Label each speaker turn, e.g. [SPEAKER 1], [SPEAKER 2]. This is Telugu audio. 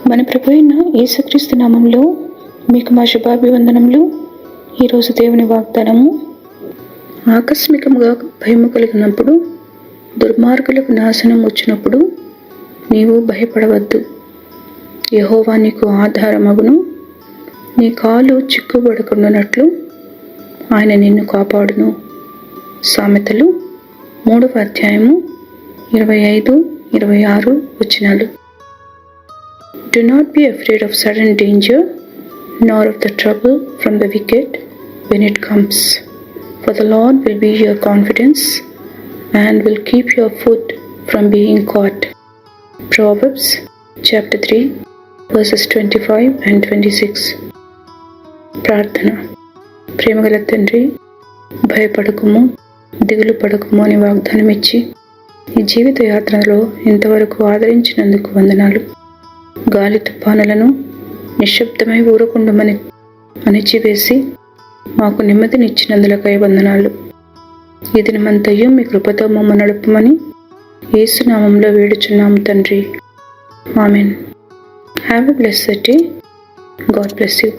[SPEAKER 1] మన ప్రభు అయిన యేసుక్రీస్తు నామంలో మీకు మా శుభాభివందనములు. ఈరోజు దేవుని వాగ్దానము, ఆకస్మికముగా భయము కలిగినప్పుడు, దుర్మార్గులకు నాశనం వచ్చినప్పుడు నీవు భయపడవద్దు. యెహోవా నీకు ఆధారమగును. నీ కాలు చిక్కుబడకుండానట్లు ఆయన నిన్ను కాపాడును. సామెతలు 3వ అధ్యాయము 25-26 వచనాలు. Do not be afraid of sudden danger, nor of the trouble from the wicked when it comes. For the Lord will be your confidence and will keep your foot from being caught. Proverbs chapter 3 verses 25 and 26. ప్రార్థన. ప్రేమగల తండ్రి, భయపడకుము, దిగులు పడకుము అని వాగ్దానం ఇచ్చి ఈ జీవిత యాత్రలో ఇంతవరకు ఆదరించినందుకు వందనాలు. గాలి తుఫానులను నిశ్శబ్దమై ఊరకుండమని అణిచివేసి మాకు నెమ్మదినిచ్చినందులకై వందనాలు. ఈ దినమంతయు మీ కృపతో మమ్మల్ని నడుపమని యేసు నామంలో వేడుచున్నాము తండ్రి. Amen. Have a blessed day. God bless you.